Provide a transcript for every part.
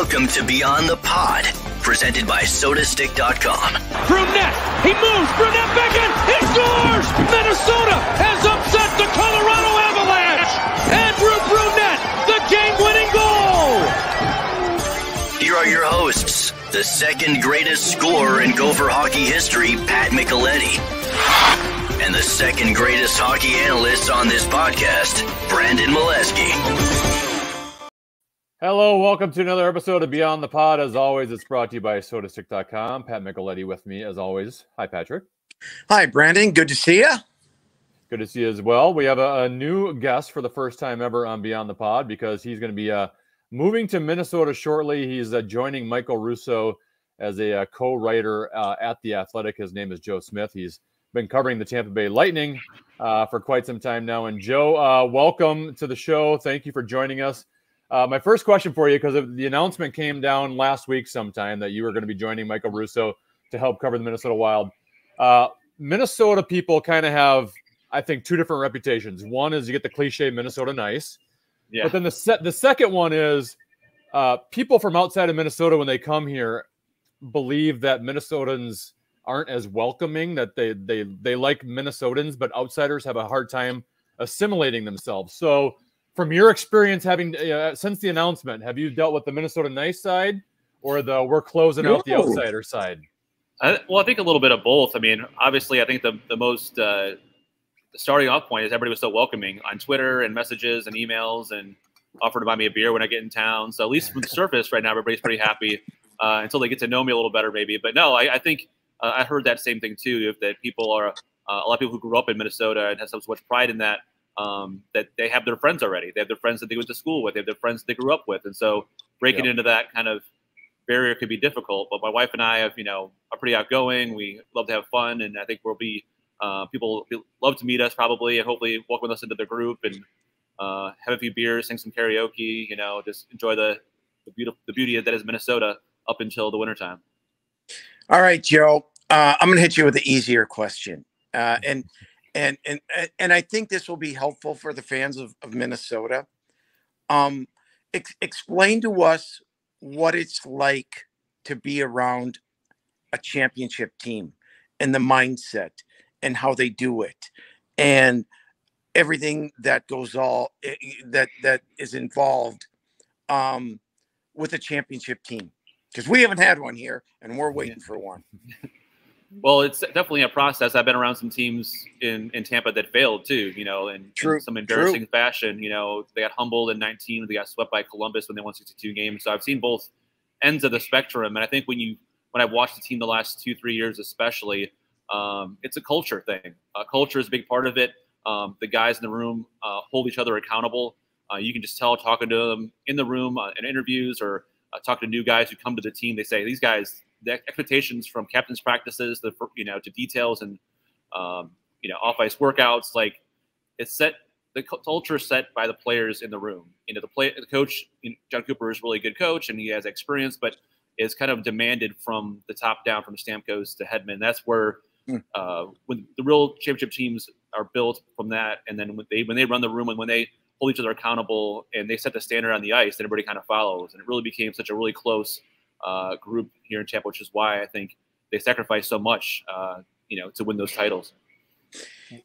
Welcome to Beyond the Pod, presented by SodaStick.com. Brunette, he moves, Brunette back in, he scores! Minnesota has upset the Colorado Avalanche! Andrew Brunette, the game-winning goal! Here are your hosts, the second greatest scorer in Gopher hockey history, Pat Micheletti, and the second greatest hockey analyst on this podcast, Brandon Mileski. Hello, welcome to another episode of Beyond the Pod. As always, it's brought to you by SodaStick.com. Pat Micheletti with me, as always. Hi, Patrick. Hi, Brandon. Good to see you. Good to see you as well. We have a new guest for the first time ever on Beyond the Pod because he's going to be moving to Minnesota shortly. He's joining Michael Russo as a co-writer at The Athletic. His name is Joe Smith. He's been covering the Tampa Bay Lightning for quite some time now. And Joe, welcome to the show. Thank you for joining us. My first question for you, because the announcement came down last week sometime that you were going to be joining Michael Russo to help cover the Minnesota Wild. Minnesota people kind of have, I think, two different reputations. One is you get the cliche Minnesota nice. Yeah. But then the second one is people from outside of Minnesota, when they come here, believe that Minnesotans aren't as welcoming, that they like Minnesotans, but outsiders have a hard time assimilating themselves. So from your experience having since the announcement, have you dealt with the Minnesota nice side or the we're closing out the outsider side? Well, I think a little bit of both. I mean, obviously, I think the most the starting off point is everybody was so welcoming on Twitter and messages and emails and offered to buy me a beer when I get in town. So at least from the surface right now, everybody's pretty happy until they get to know me a little better maybe. But no, I think I heard that same thing too, that people are a lot of people who grew up in Minnesota and have so much pride in that. That they have their friends already. They have their friends that they went to school with. They have their friends they grew up with. And so breaking into that kind of barrier could be difficult. But my wife and I are pretty outgoing. We love to have fun. And I think we'll be people love to meet us probably and hopefully welcome us into their group and have a few beers, sing some karaoke, just enjoy the beauty that is Minnesota up until the wintertime. All right, Joe. I'm going to hit you with the easier question. And I think this will be helpful for the fans of Minnesota. Explain to us what it's like to be around a championship team and the mindset and how they do it and everything that goes that is involved with a championship team. Because we haven't had one here and we're waiting for one. Well, it's definitely a process. I've been around some teams in Tampa that failed too, in some embarrassing fashion. They got humbled in 19. They got swept by Columbus when they won 62 games. So I've seen both ends of the spectrum. And I think when I've watched the team the last 2-3 years, especially, it's a culture thing. Culture is a big part of it. The guys in the room hold each other accountable. You can just tell talking to them in the room in interviews or talking to new guys who come to the team. They say, these guys, the expectations from captain's practices, to details and off ice workouts, like it's set. The culture is set by the players in the room. The coach, John Cooper, is a really good coach and he has experience, but is kind of demanded from the top down, from Stamkos to Hedman. That's where when the real championship teams are built from that, and then when they run the room and when they hold each other accountable and they set the standard on the ice, then everybody kind of follows, and it really became such a really close group here in Tampa, which is why I think they sacrificed so much, to win those titles.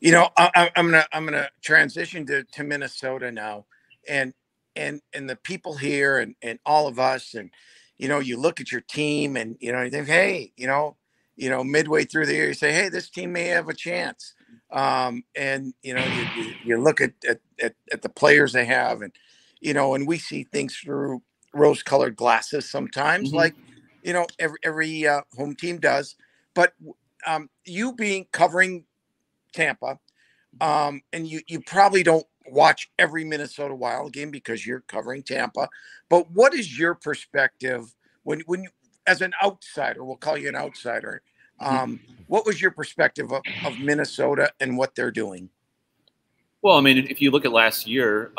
I'm gonna transition to Minnesota now, and the people here and all of us, and you look at your team and you think, hey, midway through the year, you say, hey, this team may have a chance, and you look at the players they have, and and we see things through rose-colored glasses sometimes, like every home team does. But you covering Tampa, and you probably don't watch every Minnesota Wild game because you're covering Tampa. But what is your perspective when you, as an outsider, we'll call you an outsider, what was your perspective of Minnesota and what they're doing? Well, I mean, if you look at last year,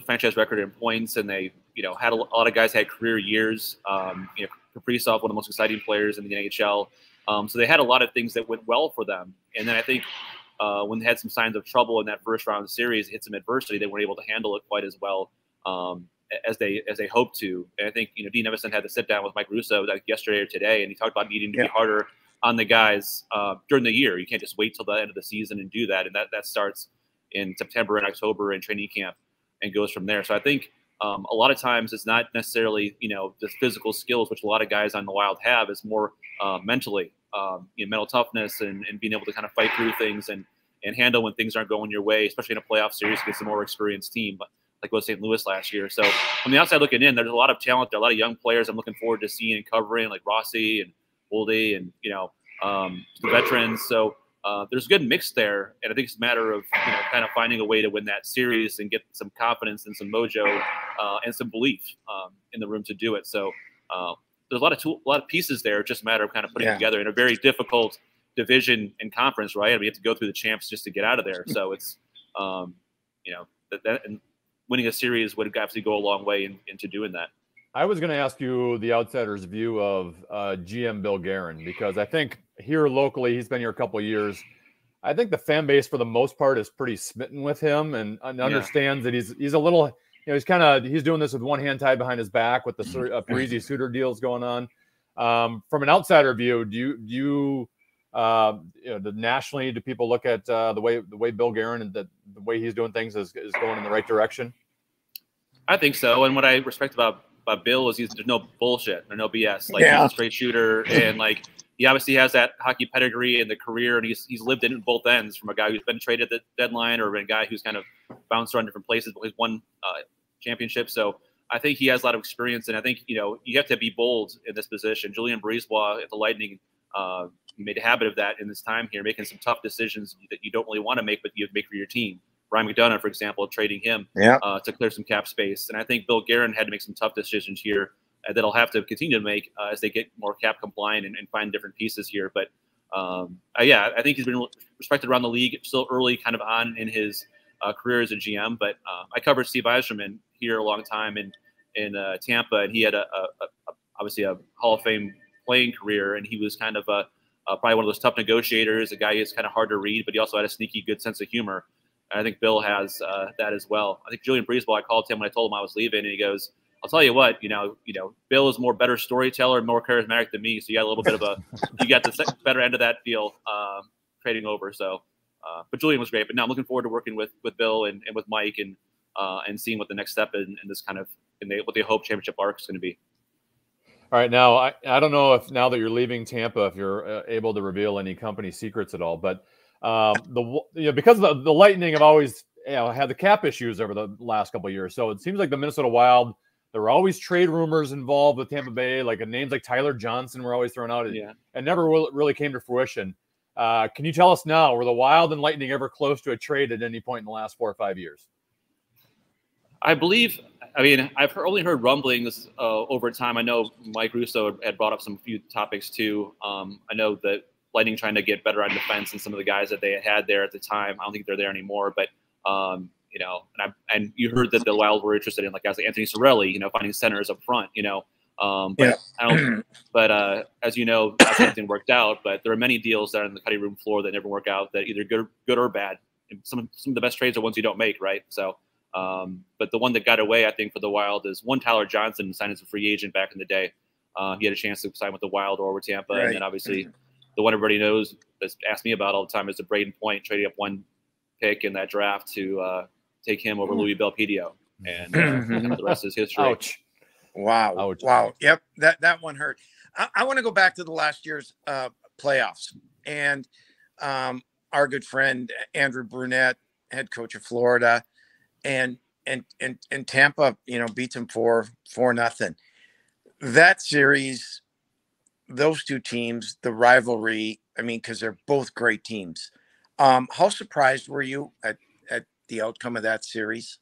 franchise record in points, and they, had a lot of guys had career years. Kaprizov, one of the most exciting players in the NHL. So they had a lot of things that went well for them. And then I think when they had some signs of trouble in that first round series, hit some adversity, they weren't able to handle it quite as well. as they hope to. And I think, you know, Dean Evison had to sit down with Mike Russo like yesterday or today, and he talked about needing to be harder on the guys during the year. You can't just wait till the end of the season and do that. And that starts in September and October in training camp and goes from there. So I think a lot of times it's not necessarily, you know, the physical skills, which a lot of guys on the Wild have, is more mentally, you know, mental toughness and being able to kind of fight through things and handle when things aren't going your way, especially in a playoff series against a more experienced team, like was St. Louis last year. So from the outside looking in, there's a lot of talent. There are a lot of young players I'm looking forward to seeing and covering, like Rossi and Boldy and, you know, the veterans. So there's a good mix there. And I think it's a matter of, you know, kind of finding a way to win that series and get some confidence and some mojo and some belief in the room to do it. So there's a lot of pieces there. It's just a matter of kind of putting it together in a very difficult division and conference, right? I mean, you have to go through the champs just to get out of there. So it's, you know, that and winning a series would obviously go a long way into doing that. I was going to ask you the outsider's view of GM Bill Guerin, because I think here locally, he's been here a couple of years. I think the fan base for the most part is pretty smitten with him and understands that he's a little, you know, he's doing this with one hand tied behind his back with the Parisi Suter deals going on. From an outsider view, do you know, nationally, do people look at the way Bill Guerin and the way he's doing things is going in the right direction? I think so. And what I respect about Bill is there's no bullshit, there's no BS. Like, he's a straight shooter, and like he obviously has that hockey pedigree and the career, and he's lived in both ends, from a guy who's been traded at the deadline or a guy who's kind of bounced around different places, but he's won championships. So I think he has a lot of experience, and I think, you know, you have to be bold in this position. Julien Brisebois at the Lightning made a habit of that in this time here, making some tough decisions that you don't really want to make, but you have to make for your team. Ryan McDonough, for example, trading him to clear some cap space. And I think Bill Guerin had to make some tough decisions here that he'll have to continue to make as they get more cap compliant and find different pieces here. But I think he's been respected around the league. It's still early kind of on in his career as a GM. But I covered Steve Yzerman here a long time in Tampa, and he had obviously a Hall of Fame playing career, and he was kind of probably one of those tough negotiators, a guy who's kind of hard to read, but he also had a sneaky good sense of humor. And I think Bill has that as well. I think Julien Brisebois, I called him when I told him I was leaving, and he goes, "I'll tell you what, you know, Bill is more better storyteller, more charismatic than me, so you got a little bit of you got the better end of that deal trading over." So, but Julien was great. But now I'm looking forward to working with Bill and with Mike and seeing what the next step in this kind of what they hope championship arc is going to be. All right, now I don't know if now that you're leaving Tampa, if you're able to reveal any company secrets at all, but because the Lightning have always had the cap issues over the last couple of years, so it seems like the Minnesota Wild, there were always trade rumors involved with Tampa Bay, like names like Tyler Johnson were always thrown out, and never really came to fruition. Can you tell us now, were the Wild and Lightning ever close to a trade at any point in the last 4 or 5 years? I believe. I mean, I've only heard rumblings over time. I know Mike Russo had brought up some few topics too. I know that Lightning trying to get better on defense and some of the guys that they had there at the time. I don't think they're there anymore. But you know, and you heard that the Wild were interested in like guys like Anthony Cirelli, you know, finding centers up front, you know. But as you know, that's something worked out. But there are many deals that are on the cutting room floor that never work out, that either good or bad. And some of the best trades are ones you don't make, right? So. But the one that got away, I think, for the Wild is one Tyler Johnson signed as a free agent back in the day. He had a chance to sign with the Wild or with Tampa. Right. And then obviously the one everybody knows, that's asked me about all the time, is the Braden Point, trading up one pick in that draft to take him over Louis Belpedio. And the rest is history. Ouch. Wow. Ouch. Wow. Yep. That one hurt. I want to go back to the last year's playoffs. And our good friend, Andrew Brunette, head coach of Florida, and Tampa, you know, beats them 4-0. That series, those two teams, the rivalry, I mean, because they're both great teams. How surprised were you at the outcome of that series?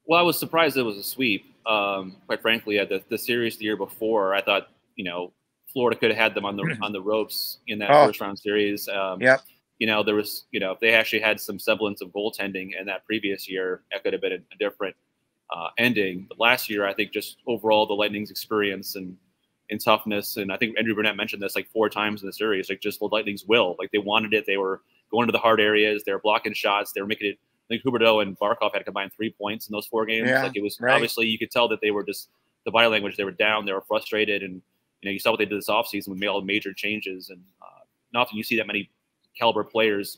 Well, I was surprised it was a sweep. Quite frankly, at the series the year before, I thought, you know, Florida could have had them on the ropes in that first round series. You know, there was, you know, if they actually had some semblance of goaltending in that previous year, that could have been a different ending. But last year, I think just overall the Lightning's experience and toughness, and I think Andrew Burnett mentioned this like 4 times in the series, like just the Lightning's will. Like they wanted it. They were going to the hard areas. They were blocking shots. They were making it think Huberdeau and Barkov had combined 3 points in those 4 games. Yeah, Like, it was right. obviously you could tell that they were just the body language. They were down. They were frustrated, and you saw what they did this offseason. We made all major changes, and not often you see that many caliber players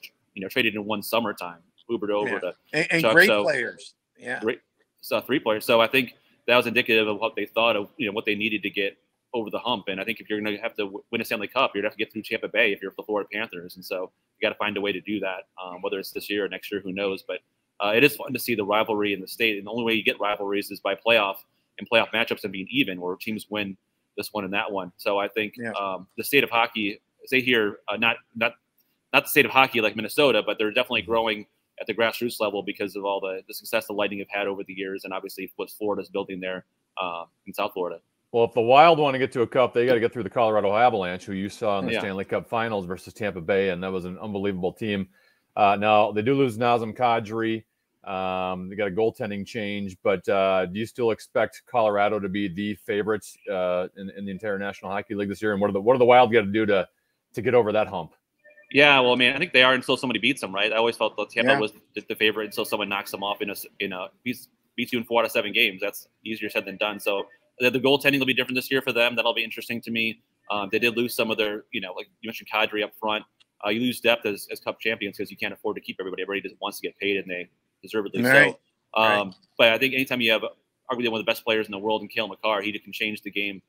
traded in one summertime. Huberdeau over to and Chuck, great players. Yeah, great. So 3 players. So I think that was indicative of what they thought of what they needed to get over the hump. And I think if you're going to have to win a Stanley Cup, you're going to have to get through Tampa Bay if you're the Florida Panthers. And so you got to find a way to do that, whether it's this year or next year, who knows. But it is fun to see the rivalry in the state. And the only way you get rivalries is by playoff matchups and being even, where teams win this one and that one. So I think the state of hockey, say here, not the state of hockey like Minnesota, but they're definitely growing at the grassroots level because of all the success the Lightning have had over the years, and obviously what Florida's building there in South Florida. Well, if the Wild want to get to a cup, they got to get through the Colorado Avalanche, who you saw in the Stanley Cup Finals versus Tampa Bay, and that was an unbelievable team. Now, they do lose Nazem Kadri. They got a goaltending change, but do you still expect Colorado to be the favorites in the entire National Hockey League this year? And what do the Wild got to do to get over that hump? Yeah, well, I mean, I think they are until somebody beats them, right? I always felt that Tampa was the favorite until someone knocks them off beats you in 4 out of 7 games. That's easier said than done. So the goaltending will be different this year for them. That'll be interesting to me. They did lose some of their, like you mentioned, Kadri up front. You lose depth as Cup champions because you can't afford to keep everybody. Everybody just wants to get paid, and they deservedly so. But I think anytime you have arguably one of the best players in the world in Cale Makar, he can change the game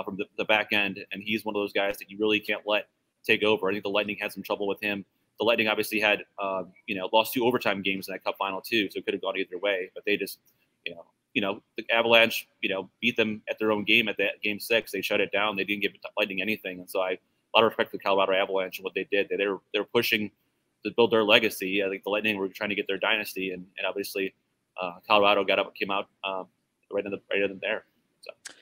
from the back end, and he's one of those guys that you really can't let take over. I think the Lightning had some trouble with him. The Lightning obviously had, lost 2 overtime games in that Cup final too, so it could have gone either way. But they just, the Avalanche, beat them at their own game at that Game 6. They shut it down. They didn't give Lightning anything, and so a lot of respect for the Colorado Avalanche and what they did. They were pushing to build their legacy. I think the Lightning were trying to get their dynasty, and obviously Colorado came out right in there. So.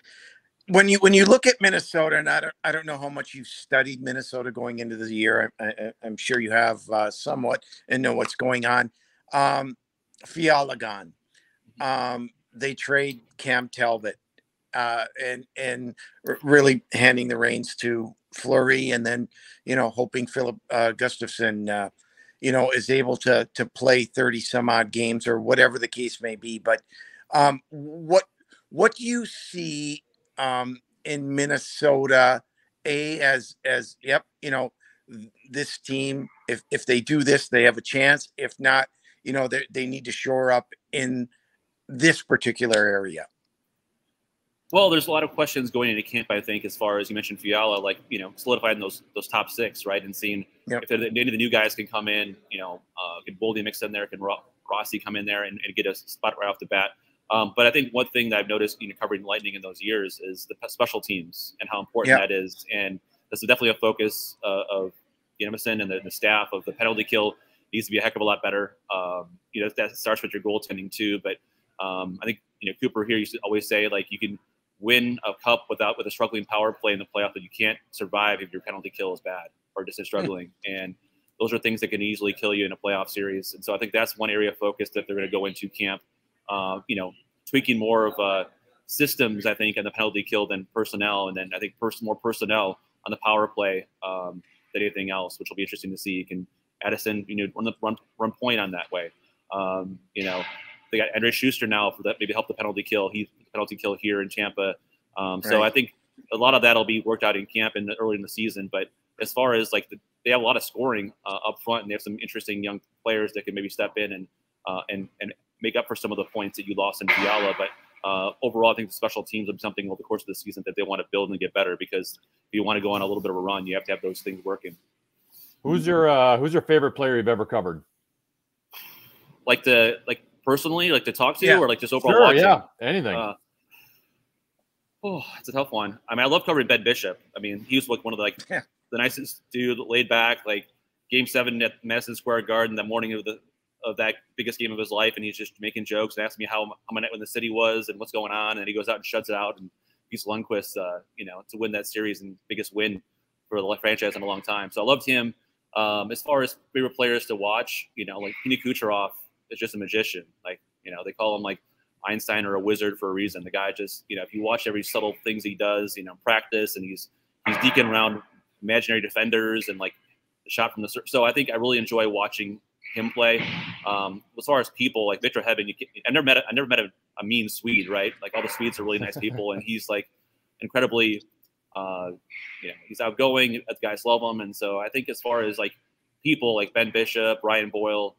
When you look at Minnesota, and I don't know how much you've studied Minnesota going into the year. I'm sure you have somewhat and know what's going on. Fiala gone. They trade Cam Talbot and really handing the reins to Fleury, and then hoping Philip Gustafsson is able to play 30 some odd games or whatever the case may be. But what do you see in Minnesota, as this team, if they do this, they have a chance. If not, they need to shore up in this particular area. Well, there's a lot of questions going into camp, I think, as far as you mentioned Fiala, like, solidifying those top 6, right? And seeing if any of the new guys can come in, can Boldy mix in there, can Rossi come in there and get a spot right off the bat. But I think one thing that I've noticed, covering Lightning in those years is the special teams and how important that is. And this is definitely a focus of Emerson and the staff of the penalty kill needs to be a heck of a lot better. That starts with your goaltending too. But I think, Cooper here used to always say, like, you can win a cup with a struggling power play in the playoff, but you can't survive if your penalty kill is bad or just struggling. And those are things that can easily kill you in a playoff series. And so I think that's one area of focus that they're going to go into camp. Tweaking more of systems, I think, on the penalty kill than personnel. And then I think more personnel on the power play than anything else, which will be interesting to see. You can Addison, run point on that way. They got Andre Schuster now for that, maybe help the penalty kill. He's the penalty kill here in Tampa. So I think a lot of that will be worked out in camp and early in the season. But as far as they have a lot of scoring up front, and they have some interesting young players that can maybe step in and make up for some of the points that you lost in Fiala. But overall, I think the special teams will be something over the course of the season that they want to build and get better, because if you want to go on a little bit of a run, you have to have those things working. Who's your favorite player you've ever covered? Personally, to talk to, or just overall watching? Yeah, anything. It's a tough one. I mean, I love covering Ben Bishop. I mean, he was one of the nicest dude, laid back. Game 7 at Madison Square Garden, that morning of that biggest game of his life, and he's just making jokes and asking me how my night in the city was and what's going on, and he goes out and shuts it out and beats Lundqvist, to win that series and biggest win for the franchise in a long time. So I loved him. As far as favorite players to watch, Pini Kucherov is just a magician. They call him Einstein or a wizard for a reason. The guy just, if you watch every subtle things he does, practice, and he's deking around imaginary defenders and the shot from the. So I think I really enjoy watching him play. As far as people, like Victor Hedman, I never met a mean Swede, right? Like all the Swedes are really nice people, and he's like incredibly, he's outgoing. The guys love him, and so I think as far as like people like Ben Bishop, Ryan Boyle,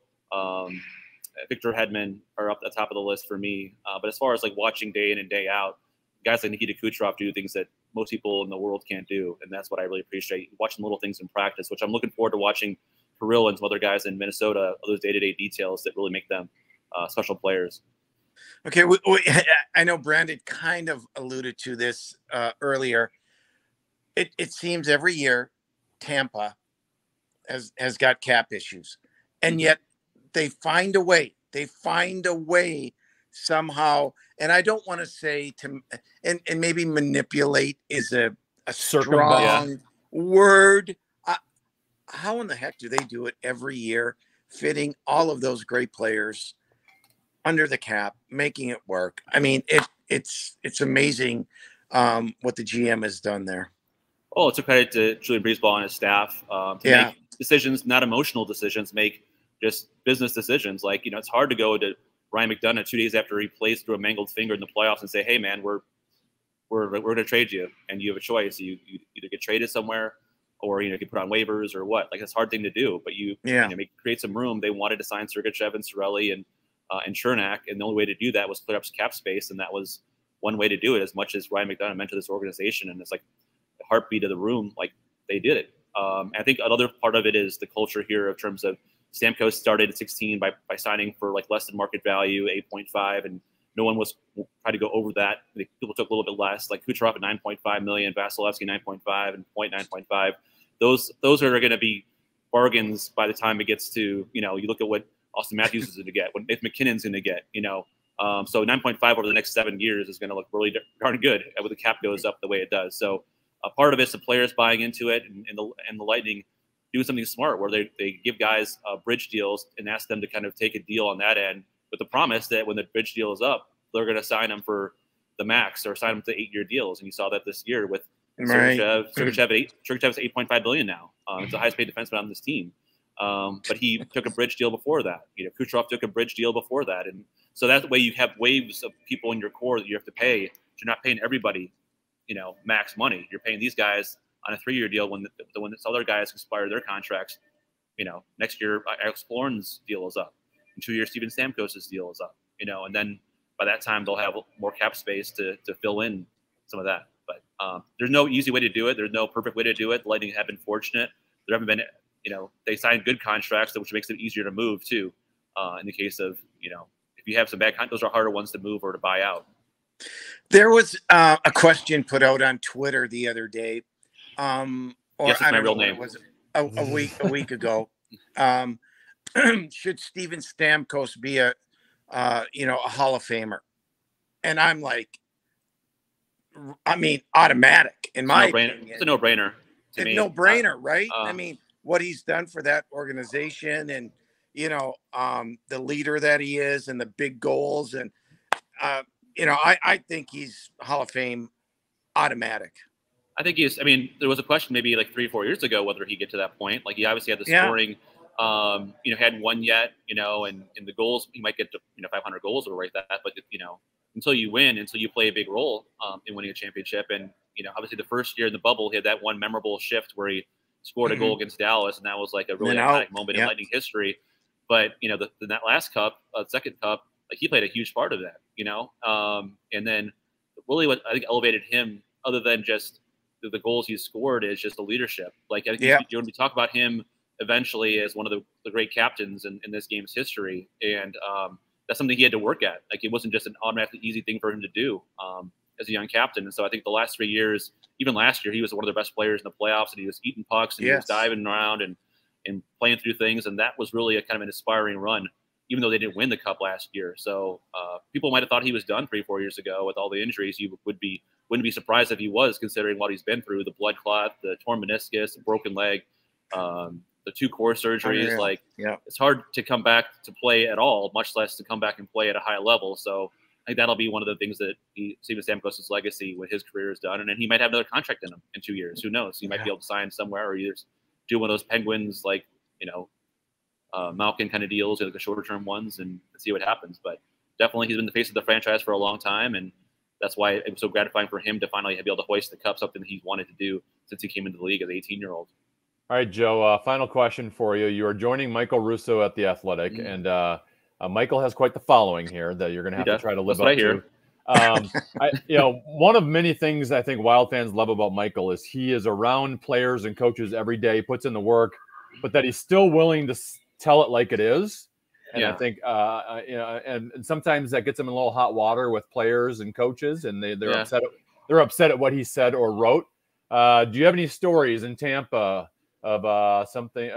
Victor Hedman are up at the top of the list for me. But as far as like watching day in and day out, guys like Nikita Kucherov do things that most people in the world can't do, and that's what I really appreciate, watching little things in practice, which I'm looking forward to watching Kirill and some other guys in Minnesota, those day-to-day details that really make them special players. Okay, I know Brandon kind of alluded to this earlier. It seems every year Tampa has got cap issues, and yet they find a way. They find a way somehow, and I don't want to say and maybe manipulate is a strong word. How in the heck do they do it every year, fitting all of those great players under the cap, making it work? I mean, it's amazing what the GM has done there. Oh, it's a credit to Julian Breezeball and his staff to make decisions, not emotional decisions, make just business decisions. Like, it's hard to go to Ryan McDonough 2 days after he plays through a mangled finger in the playoffs and say, "Hey, man, we're going to trade you," and you have a choice. You either get traded somewhere, or get put on waivers or what. Like, it's a hard thing to do, but create some room. They wanted to sign Sergachev and Cirelli and Chernak, and the only way to do that was put up cap space, and that was one way to do it. As much as Ryan McDonough meant to this organization, and it's like the heartbeat of the room, like they did it. I think another part of it is the culture here in terms of Stamkos started at 16 by signing for like less than market value, 8.5, and no one was trying to go over that. People took a little bit less, like Kucherov at 9.5 million, Vasilevsky 9.5 and 9.5. Those are going to be bargains by the time it gets to, you look at what Austin Matthews is going to get, what Nathan McKinnon's going to get, so 9.5 over the next 7 years is going to look really darn good when the cap goes up the way it does. So a part of it's the players buying into it, and the Lightning doing something smart where they give guys bridge deals and ask them to kind of take a deal on that end with the promise that when the bridge deal is up, they're going to sign them for the max or sign them to 8-year deals. And you saw that this year with Sergachev. Sergachev is $8.5 billion now. It's the highest paid defenseman on this team. But he took a bridge deal before that. Kucherov took a bridge deal before that. And so that way you have waves of people in your core that you have to pay. You're not paying everybody, max money. You're paying these guys on a 3-year deal when this other guys expire their contracts. Next year Alex Florin's deal is up. In 2 years, Steven Stamkos' deal is up. And then by that time they'll have more cap space to fill in some of that. But there's no easy way to do it. There's no perfect way to do it. The Lightning have been fortunate. There haven't been, they signed good contracts, which makes it easier to move too. In the case of, if you have some bad contracts, those are harder ones to move or to buy out. There was a question put out on Twitter the other day. Yes, it's my real name. Was a week ago. Should Steven Stamkos be a Hall of Famer? And I'm like, automatic in my opinion. It's a no-brainer. It's a no-brainer, right? What he's done for that organization, and the leader that he is, and the big goals, and I think he's Hall of Fame automatic. I think there was a question maybe like 3 or 4 years ago whether he'd get to that point. Like, he obviously had the scoring, hadn't won yet, and in the goals, he might get to 500 goals or right that, but until you win, until you play a big role in winning a championship. And, obviously the first year in the bubble, he had that one memorable shift where he scored a goal against Dallas, and that was like a really iconic moment in Lightning history. But, that last cup, second cup, like, he played a huge part of that, and then really what I think elevated him, other than just the goals he scored, is just the leadership. Like, I think when we talk about him eventually as one of the great captains in this game's history, and that's something he had to work at. Like, it wasn't just an automatically easy thing for him to do as a young captain. And so I think the last 3 years, even last year, he was one of their best players in the playoffs, and he was eating pucks, and he was diving around and playing through things. And that was really a kind of an inspiring run, even though they didn't win the cup last year. So people might have thought he was done 3 or 4 years ago with all the injuries. You wouldn't be surprised if he was, considering what he's been through, the blood clot, the torn meniscus, the broken leg, the 2 core surgeries. It's hard to come back to play at all, much less to come back and play at a high level. So I think that'll be one of the things that Steven Stamkos' legacy when his career is done. And then he might have another contract in him in 2 years. Who knows? He might be able to sign somewhere, or either do one of those Penguins, Malkin kind of deals, like the shorter term ones, and see what happens. But definitely, he's been the face of the franchise for a long time, and that's why it was so gratifying for him to finally be able to hoist the cup, something that he's wanted to do since he came into the league as an 18-year-old. All right, Joe, final question for you. You are joining Michael Russo at The Athletic, and Michael has quite the following here that you're going to have to try to live up to. One of many things I think Wild fans love about Michael is he is around players and coaches every day, puts in the work, but that he's still willing to tell it like it is. And I think, and sometimes that gets him in a little hot water with players and coaches, and they're upset. They're upset at what he said or wrote. Do you have any stories in Tampa of something?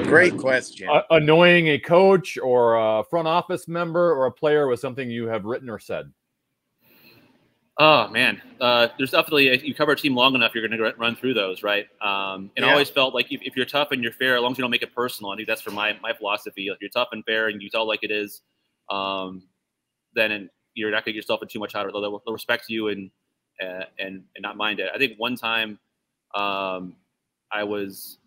Great question. Annoying a coach or a front office member or a player with something you have written or said? Oh man, there's definitely, you cover a team long enough, you're going to run through those, right? I always felt like if you're tough and you're fair, as long as you don't make it personal, I think that's for my philosophy. If you're tough and fair and you tell like it is, then you're not going to get yourself in too much hot. They'll respect you and not mind it. I think one time, this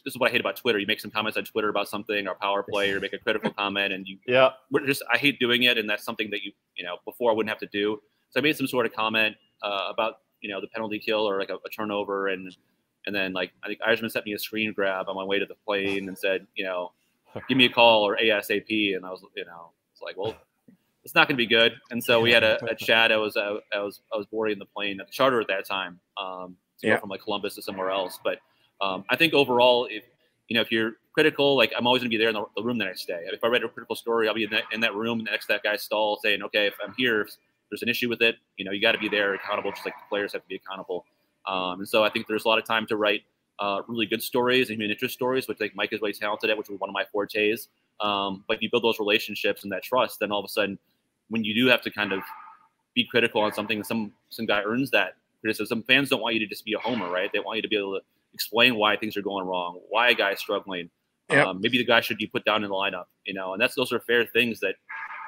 is what I hate about Twitter. You make some comments on Twitter about something or power play or make a critical comment, and I hate doing it. And that's something that before I wouldn't have to do. So I made some sort of comment about, the penalty kill or like a turnover. And then like, I think Eiserman sent me a screen grab on my way to the plane and said, give me a call or ASAP. And I was, it's like, well, it's not going to be good. And so we had a chat. I was boarding the plane at the charter at that time, to go from like Columbus to somewhere else. But I think overall, if you're critical, like I'm always gonna be there in the room the next day. If I read a critical story, I'll be in that room next to that guy's stall saying, okay, if I'm here, if there's an issue with it, you got to be there accountable, just like the players have to be accountable. And so I think there's a lot of time to write really good stories and human interest stories, which like Mike is really talented at, which was one of my fortes. But you build those relationships and that trust, then all of a sudden, when you do have to kind of be critical on something, and some guy earns that criticism, fans don't want you to just be a homer, right? They want you to be able to explain why things are going wrong, why a guy's struggling. Maybe the guy should be put down in the lineup, and those are fair things that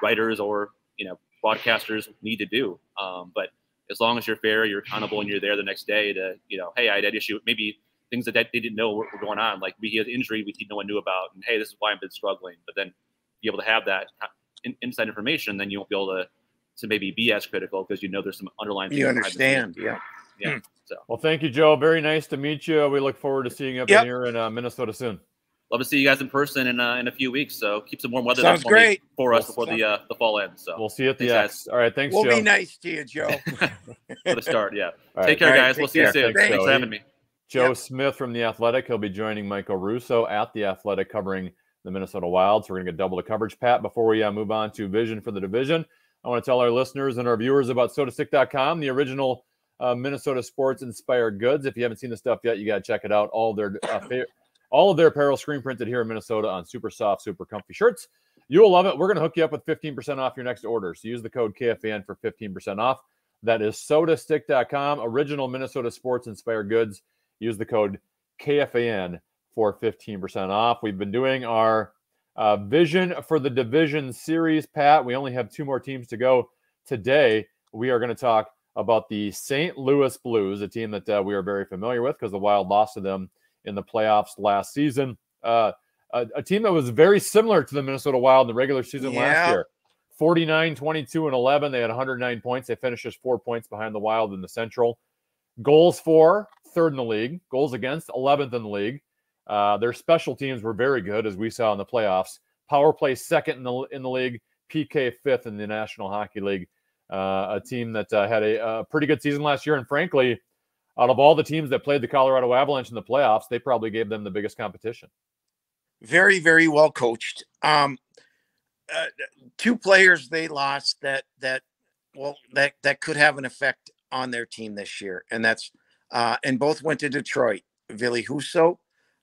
writers or, broadcasters need to do. But as long as you're fair, you're accountable, and you're there the next day to, hey, I had that issue, maybe things that they didn't know were going on. Like he had injury no one knew about, and hey, this is why I've been struggling. But then be able to have that inside information, then you won't be able to maybe be as critical because there's some underlying. You understand, So, well, thank you, Joe. Very nice to meet you. We look forward to seeing you up in here in Minnesota soon. Love to see you guys in person in a few weeks. So keep some warm weather. Sounds great for us before the fall ends. So we'll see you at the X. All right, thanks, Joe. We'll be nice to you, Joe. For the start, yeah. Right. Take care, guys. We'll see you soon. Thanks for having me. Joe Smith from The Athletic. He'll be joining Michael Russo at The Athletic covering the Minnesota Wild. So we're going to get double the coverage, Pat. Before we move on to Vision for the Division, I want to tell our listeners and our viewers about SodaStick.com, the original Minnesota sports inspired goods. If you haven't seen the stuff yet, you got to check it out. All of their apparel screen printed here in Minnesota on super soft, super comfy shirts. You'll love it. We're going to hook you up with 15% off your next order. So use the code KFAN for 15% off. That is SodaStick.com, original Minnesota sports inspired goods. Use the code KFAN for 15% off. We've been doing our Vision for the Division series, Pat. We only have 2 more teams to go today. We are going to talk about the St. Louis Blues, a team that we are very familiar with because the Wild lost to them in the playoffs last season. A team that was very similar to the Minnesota Wild in the regular season last year. 49, 22, and 11. They had 109 points. They finished just 4 points behind the Wild in the Central. Goals for, 3rd in the league. Goals against, 11th in the league. Their special teams were very good, as we saw in the playoffs. Power play 2nd in the league. PK 5th in the National Hockey League. A team that had a pretty good season last year, and frankly, out of all the teams that played the Colorado Avalanche in the playoffs, they probably gave them the biggest competition. Very, very well coached. 2 players they lost that could have an effect on their team this year, and that's and both went to Detroit. Ville Husso,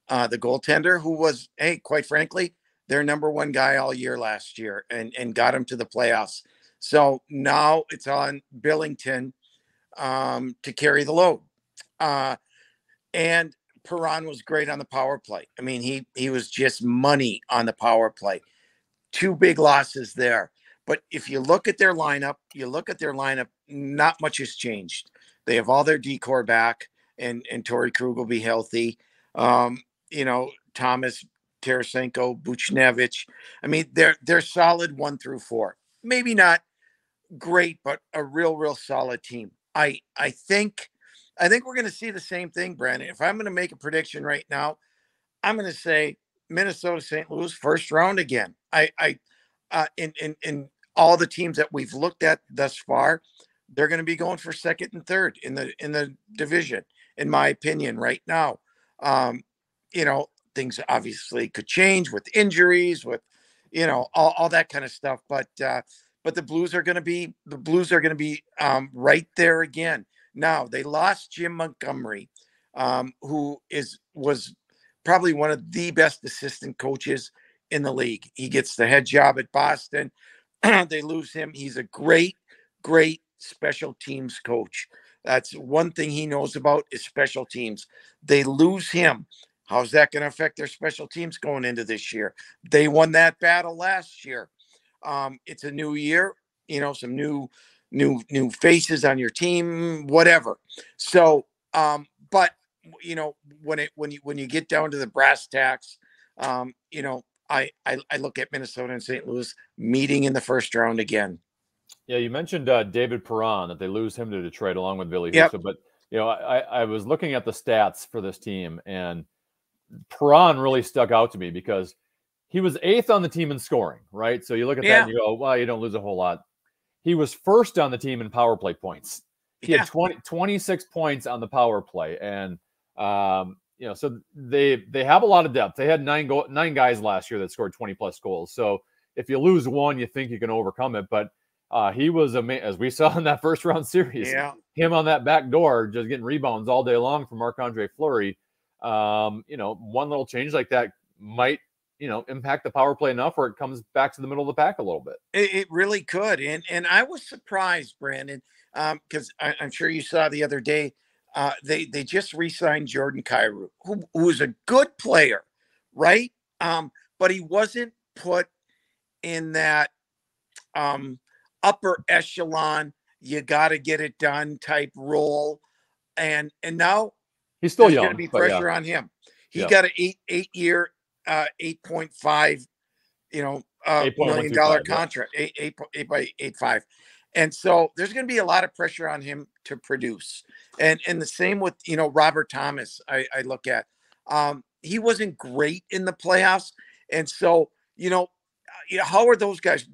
the goaltender, who was, quite frankly, their number 1 guy all year last year, and got him to the playoffs. So now it's on Billington to carry the load. And Perron was great on the power play. I mean, he was just money on the power play. 2 big losses there. But if you look at their lineup, not much has changed. They have all their decor back, and Torrey Krug will be healthy. Thomas Tarasenko, Buchnevich. I mean, they're solid 1 through 4. Maybe not great, but a real solid team. I think we're going to see the same thing, Brandon. If I'm going to make a prediction right now, I'm going to say Minnesota, St. Louis, first round again. In all the teams that we've looked at thus far, they're going to be going for second and third in the division, in my opinion, right now. Things obviously could change with injuries, with all that kind of stuff. But the Blues are going to be right there again. Now they lost Jim Montgomery, who was probably one of the best assistant coaches in the league. He gets the head job at Boston. They lose him. He's a great special teams coach. That's one thing he knows about is special teams. They lose him. How's that going to affect their special teams going into this year? They won that battle last year. It's a new year, some new faces on your team, whatever. So, but when you get down to the brass tacks, I look at Minnesota and St. Louis meeting in the first round again. Yeah, you mentioned David Perron, that they lose him to Detroit along with Billy Yep. Husso. But I was looking at the stats for this team, and Perron really stuck out to me because he was 8th on the team in scoring, right? So you look at that and you go, well, you don't lose a whole lot. He was 1st on the team in power play points. He had 26 points on the power play. And, so they have a lot of depth. They had 9 guys last year that scored 20-plus goals. So if you lose one, you think you can overcome it. But he was, as we saw in that first-round series, him on that back door just getting rebounds all day long from Marc-Andre Fleury. One little change like that might, impact the power play enough where it comes back to the middle of the pack a little bit. It really could. And I was surprised, Brandon, because I'm sure you saw the other day, they just re-signed Jordan Kyrou, who is a good player, right? But he wasn't put in that upper echelon, you got to get it done type role. And now he's still young. There's going to be pressure on him. He got an 8-year, $8.5, $8 million contract, 8.85. And so there's going to be a lot of pressure on him to produce. And the same with, Robert Thomas, I look at. He wasn't great in the playoffs. And so, how are those guys?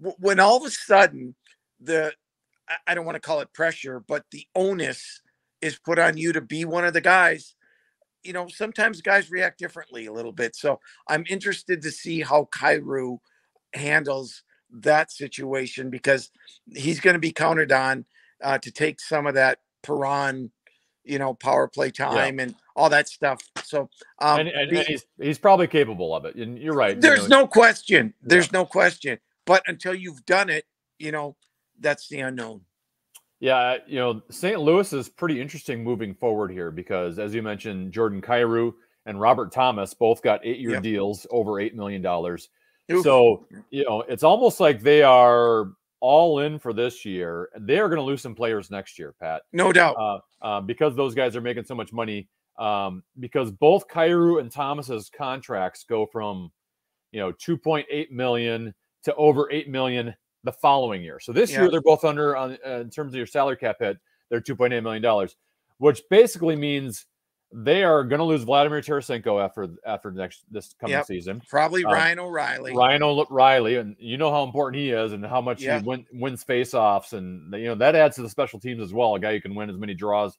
When all of a sudden I don't want to call it pressure, but the onus is put on you to be one of the guys, sometimes guys react differently a little bit. So I'm interested to see how Kyrou handles that situation, because he's going to be counted on to take some of that Perron, power play time and all that stuff. So and he's probably capable of it. And you're right. There's no question. There's no question. But until you've done it, that's the unknown. Yeah, St. Louis is pretty interesting moving forward here because, as you mentioned, Jordan Kyrou and Robert Thomas both got 8-year deals over $8 million. Oof. So, it's almost like they are all in for this year. They are going to lose some players next year, Pat. No doubt. Because those guys are making so much money. Because both Kyrou and Thomas's contracts go from, $2.8 million to over $8 million the following year. So this year they're both under in terms of your salary cap hit, they're $2.8 million, which basically means they are going to lose Vladimir Tarasenko after this coming season. Probably Ryan O'Reilly. And you know how important he is and how much he wins faceoffs, and that adds to the special teams as well. A guy who can win as many draws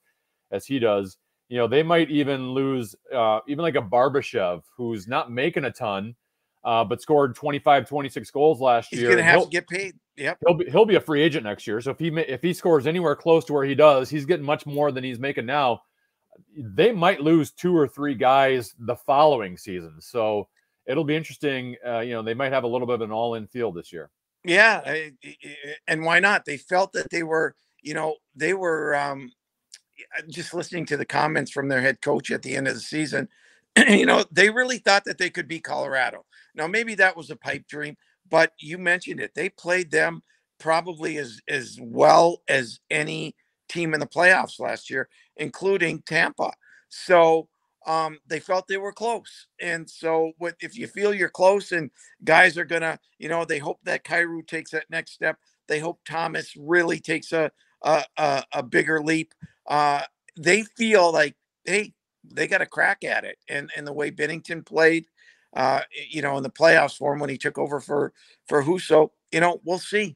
as he does. They might even lose even like a Barbashev, who's not making a ton, but scored 25, 26 goals last year. He's going to have to get paid. Yep. He'll be a free agent next year. So if he scores anywhere close to where he does, he's getting much more than he's making now. They might lose 2 or 3 guys the following season. So it'll be interesting. They might have a little bit of an all-in field this year. Yeah. And why not? They felt that they were just listening to the comments from their head coach at the end of the season. They really thought that they could beat Colorado. Now, maybe that was a pipe dream, but you mentioned it. They played them probably as well as any team in the playoffs last year, including Tampa. So they felt they were close. And so if you feel you're close and guys are going to, they hope that Kyrou takes that next step. They hope Thomas really takes a bigger leap. They feel like, hey, they got a crack at it. And the way Binnington played, in the playoffs for him when he took over for Husso, we'll see.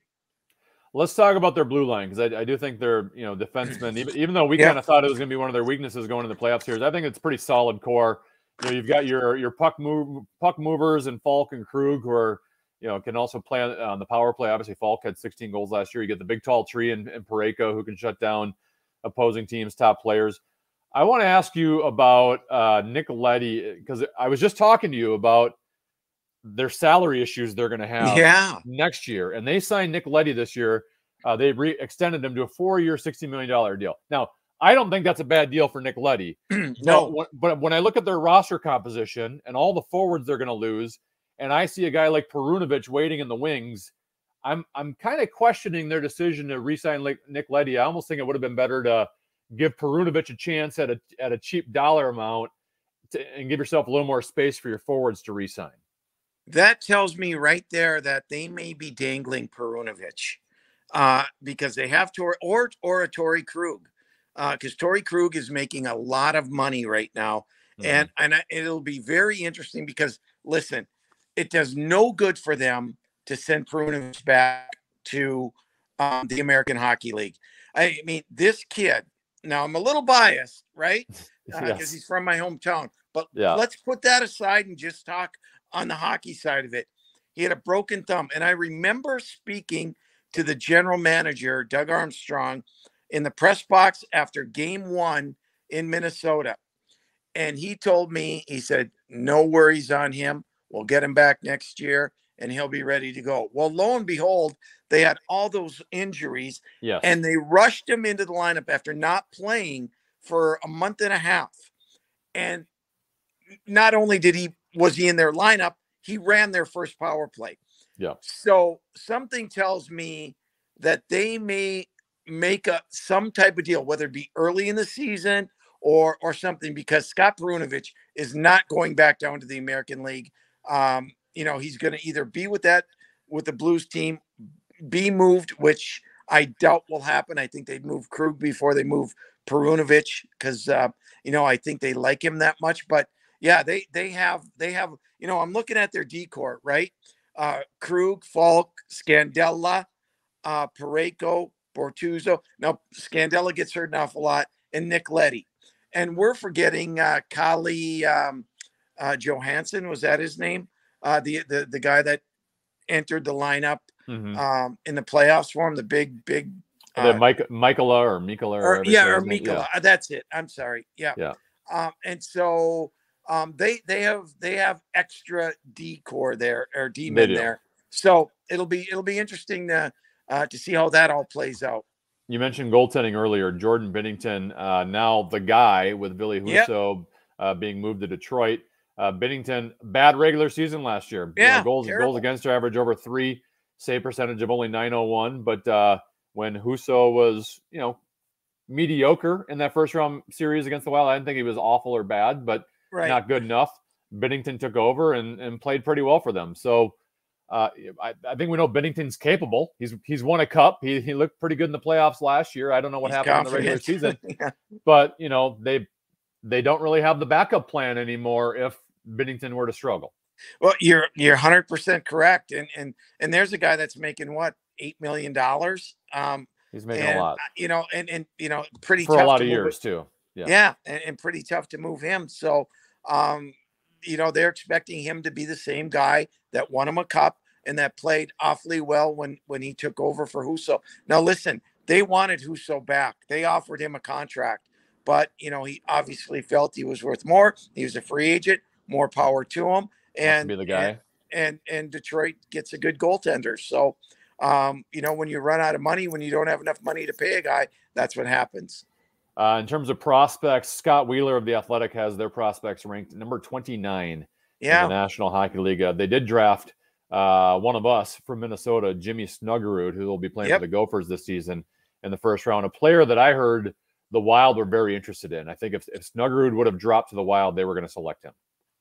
Let's talk about their blue line, because I do think they're, defensemen, even though we kind of thought it was going to be one of their weaknesses going into the playoff series. I think it's pretty solid core. You've got your puck movers and Falk and Krug, who are, can also play on the power play. Obviously, Falk had 16 goals last year. You get the big tall tree and Parayko, who can shut down opposing teams' top players. I want to ask you about Nick Leddy, because I was just talking to you about their salary issues they're going to have next year. And they signed Nick Leddy this year. They extended him to a 4-year, $60 million deal. Now, I don't think that's a bad deal for Nick Leddy. No. But when I look at their roster composition and all the forwards they're going to lose, and I see a guy like Perunovich waiting in the wings, I'm kind of questioning their decision to re-sign Nick Leddy. I almost think it would have been better to give Perunovich a chance at a cheap dollar amount and give yourself a little more space for your forwards to re-sign. That tells me right there that they may be dangling Perunovich because they have or a Torrey Krug, because Torrey Krug is making a lot of money right now. Mm-hmm. And it'll be very interesting because, listen, it does no good for them to send Perunovich back to the American Hockey League. I mean, this kid, now I'm a little biased, right? Because he's from my hometown. But let's put that aside and just talk on the hockey side of it. He had a broken thumb. And I remember speaking to the general manager, Doug Armstrong, in the press box after game 1 in Minnesota. And he told me, he said, no worries on him. We'll get him back next year and he'll be ready to go. Well, lo and behold, they had all those injuries and they rushed him into the lineup after not playing for a month and a half. And not only was he in their lineup, he ran their first power play. Yeah. So something tells me that they may make some type of deal, whether it be early in the season or something, because Scott Perunovich is not going back down to the American League. He's going to either be with the Blues team, be moved, which I doubt will happen. I think they'd move Krug before they move Perunovich because, I think they like him that much. But yeah, they have, I'm looking at their decor, right? Krug, Falk, Scandella, Parayko, Bortuzzo. Now, Scandella gets hurt an awful lot, and Nick Leddy. And we're forgetting Kali Johansson. Was that his name? The guy that entered the lineup in the playoffs for him, the big Mikola or Mikala. Or Mikala. That's it. I'm sorry. Yeah. And so they have extra D-core there, or D-men there. So it'll be interesting to see how that all plays out. You mentioned goaltending earlier. Jordan Binnington, now the guy with Billy Husso being moved to Detroit. Binnington, bad regular season last year. Goals against average over 3, save percentage of only .901. But when Husso was, mediocre in that first round series against the Wild, I didn't think he was awful or bad, but not good enough. Binnington took over and played pretty well for them. So I think we know Binnington's capable. He's won a cup. He looked pretty good in the playoffs last year. I don't know what happened in the regular season, but they don't really have the backup plan anymore if Binnington were to struggle. Well, you're 100% correct. And there's a guy that's making what, $8 million. He's making a lot, and pretty for tough a lot of years too. Yeah. And pretty tough to move him. So, they're expecting him to be the same guy that won him a cup and that played awfully well when he took over for Husso. Now, listen, they wanted Husso back. They offered him a contract, but, he obviously felt he was worth more. He was a free agent, more power to him. And be the guy. And Detroit gets a good goaltender. So, when you run out of money, when you don't have enough money to pay a guy, that's what happens. In terms of prospects, Scott Wheeler of The Athletic has their prospects ranked number 29 in the National Hockey League. They did draft one of us from Minnesota, Jimmy Snuggerroot, who will be playing for the Gophers this season in the first round. A player that I heard the Wild were very interested in. I think if Snuggerroot would have dropped to the Wild, they were going to select him.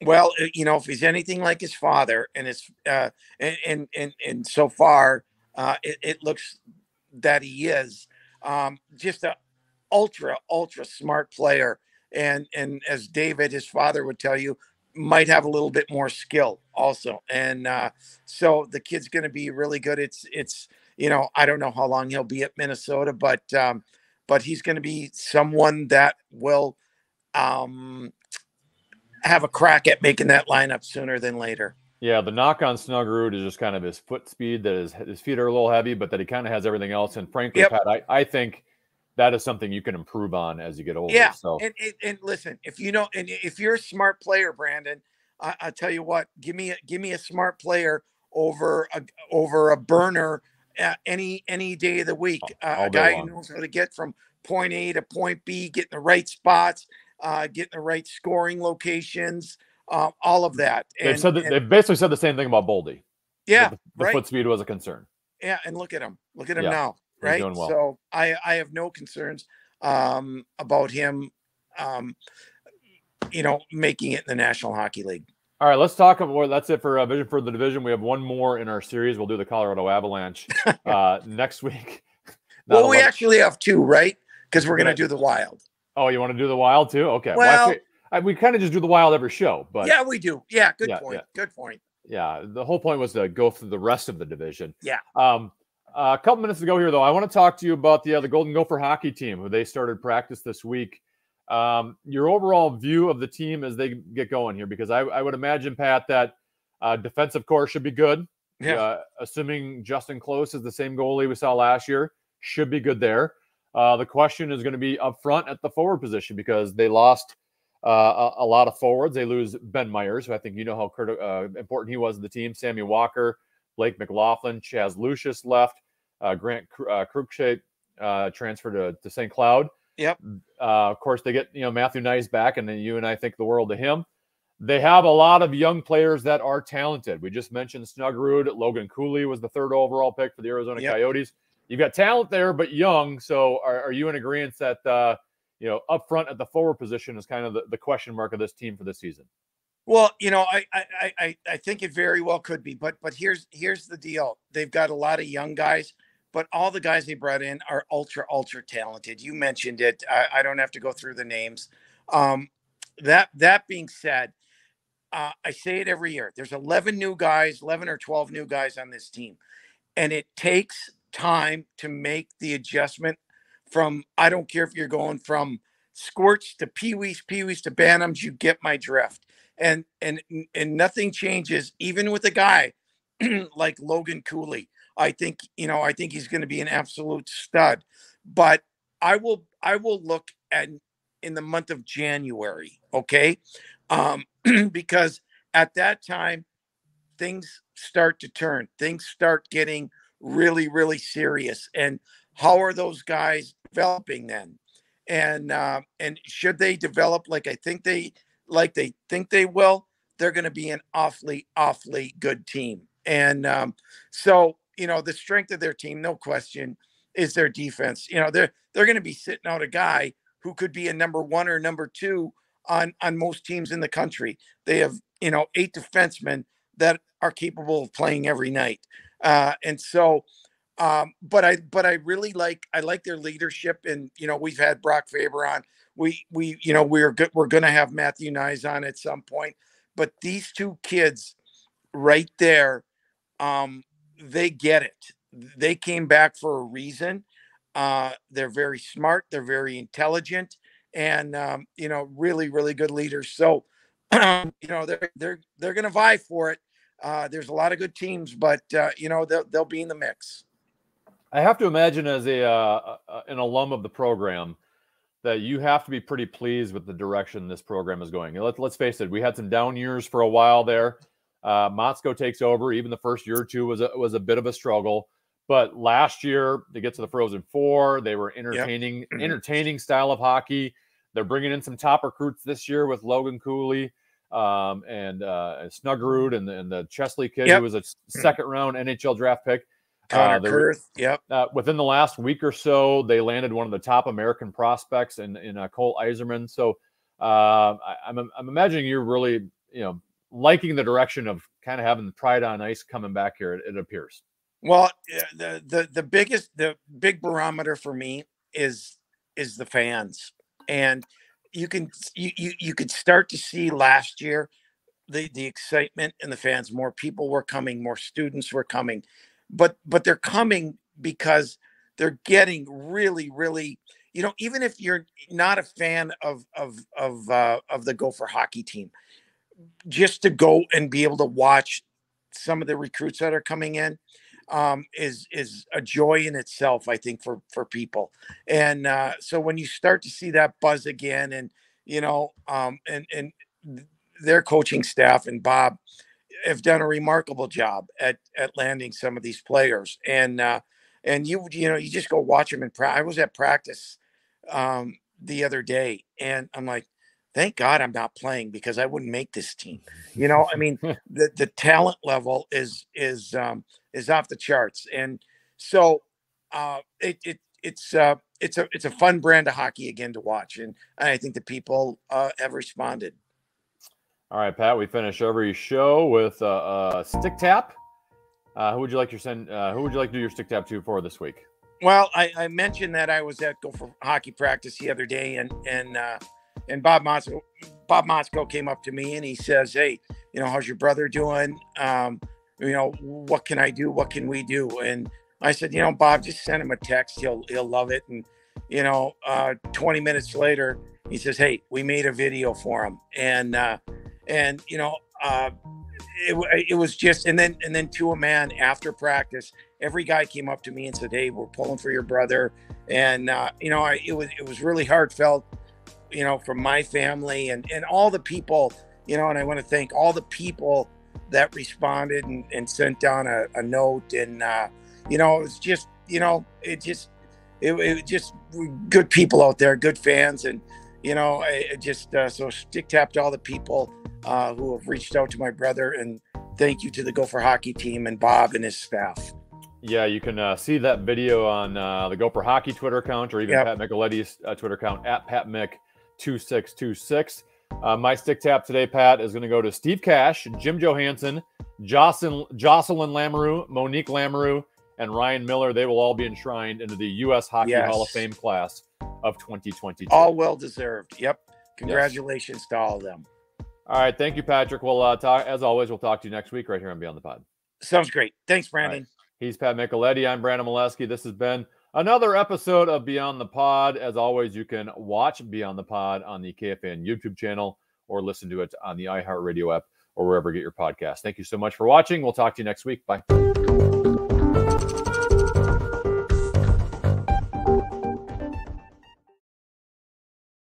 Well, if he's anything like his father, and his and so far, it looks that he is just a ultra smart player, and as David, his father, would tell you, might have a little bit more skill also, and so the kid's going to be really good. It's I don't know how long he'll be at Minnesota, but he's going to be someone that will have a crack at making that lineup sooner than later. Yeah, the knock on Snuggerroot is just kind of his foot speed, that his feet are a little heavy, but that he kind of has everything else. And frankly, Pat, I think that is something you can improve on as you get older. Yeah, so and listen, if you're a smart player, Brandon, I tell you what, give me a smart player over a burner any day of the week. A guy who knows how to get from point A to point B, get in the right spots, get in the right scoring locations, all of that. They've basically said the same thing about Boldy. Yeah, the foot speed was a concern. Yeah, and look at him now, right? Doing well. So I have no concerns about him, making it in the National Hockey League. All right, let's talk about that's it for Vision for the Division. We have one more in our series. We'll do the Colorado Avalanche next week. Well, we actually have two, right? Because we're going to do the Wild. Oh, you want to do the Wild too? Okay. Well, we kind of just do the Wild every show, but yeah, we do. Yeah, good point. Yeah. Good point. Yeah, the whole point was to go through the rest of the division. Yeah. A couple minutes to go here, though. I want to talk to you about the Golden Gopher hockey team, who they started practice this week. Your overall view of the team as they get going here, because I would imagine, Pat, that defensive core should be good. Yeah. Assuming Justin Close is the same goalie we saw last year, should be good there. The question is going to be up front at the forward position, because they lost a lot of forwards. They lose Ben Myers, who I think you know how important he was to the team. Sammy Walker, Blake McLaughlin, Chaz Lucius left. Grant Cruikshank transferred to St. Cloud. Yep. Of course, they get Matthew Nice back, and then you and I think the world of him. They have a lot of young players that are talented. We just mentioned Snuggerroot. Logan Cooley was the 3rd overall pick for the Arizona Coyotes. You've got talent there, but young. So are you in agreement that up front at the forward position is kind of the question mark of this team for this season? Well, I think it very well could be, but here's the deal. They've got a lot of young guys, but all the guys they brought in are ultra talented. You mentioned it. I don't have to go through the names. That being said, I say it every year. There's 11 or 12 new guys on this team, and it takes time to make the adjustment from, I don't care if you're going from squirts to peewees to bantams, you get my drift. And nothing changes, even with a guy like Logan Cooley. I think he's going to be an absolute stud. But I will look at in the month of January, okay? Because at that time, things start to turn. Things start getting really, really serious. And how are those guys developing then? And should they develop like they think they will, they're going to be an awfully good team. And so the strength of their team, no question, is their defense. They're going to be sitting out a guy who could be a number 1 or number 2 on most teams in the country. They have 8 defensemen that are capable of playing every night. And so but I really like their leadership. And we've had Brock Faber on. We're going to have Matthew Nyes on at some point. But these two kids right there, they get it. They came back for a reason. They're very smart. They're very intelligent, and really, really good leaders. So they're going to vie for it. There's a lot of good teams, but they'll be in the mix. I have to imagine, as an alum of the program, that you have to be pretty pleased with the direction this program is going. Let's face it, we had some down years for a while there. Motzko takes over. Even the first year or two was a bit of a struggle. But last year, they get to the Frozen Four. They were entertaining style of hockey. They're bringing in some top recruits this year with Logan Cooley and Snuggerroot and the Chesley kid, who was a second-round NHL draft pick. Connor Kurth, yep. Within the last week or so, they landed one of the top American prospects in Cole Eiserman. So I'm imagining you're really, liking the direction of kind of having the pride on ice coming back here. It appears. Well, the big barometer for me is the fans, and you could start to see last year the excitement in the fans. More people were coming, more students were coming, but they're coming because they're getting really, really, even if you're not a fan of the Gopher hockey team, just to go and be able to watch some of the recruits that are coming in is a joy in itself, I think, for people. And so when you start to see that buzz again, and and their coaching staff and Bob have done a remarkable job at landing some of these players. And you just go watch them in practice. I was at practice the other day, and I'm like, thank God I'm not playing, because I wouldn't make this team. I mean, the talent level is off the charts. And so it's a fun brand of hockey again to watch. And I think the people have responded. All right, Pat, we finish every show with a stick tap. Who would you like to do your stick tap to for this week? Well, I mentioned that I was at Gopher hockey practice the other day, and Bob Motzko came up to me and he says, "Hey, how's your brother doing? What can I do? What can we do?" And I said, "Bob, just send him a text. He'll love it." And 20 minutes later, he says, "Hey, we made a video for him." It was just, and then to a man after practice, every guy came up to me and said, "Hey, we're pulling for your brother." And it was really heartfelt, from my family and all the people, and I want to thank all the people that responded and sent down a note. And it was just, it was just good people out there, good fans. And so stick tap to all the people who have reached out to my brother, and thank you to the Gopher hockey team and Bob and his staff. Yeah, you can see that video on the Gopher hockey Twitter account, or even Pat Micheletti's Twitter account at PatMick2626. My stick tap today, Pat, is going to go to Steve Cash, Jim Johansson, Jocelyn Lamoureux, Monique Lamoureux, and Ryan Miller. They will all be enshrined into the U.S. Hockey Hall of Fame class of 2022. All well deserved. Yep. Congratulations to all of them. All right. Thank you, Patrick. We'll as always, we'll talk to you next week right here on Beyond the Pod. Sounds great. Thanks, Brandon. Right. He's Pat Micheletti. I'm Brandon Mileski. This has been another episode of Beyond the Pod. As always, you can watch Beyond the Pod on the KFN YouTube channel or listen to it on the iHeartRadio app or wherever you get your podcast. Thank you so much for watching. We'll talk to you next week. Bye.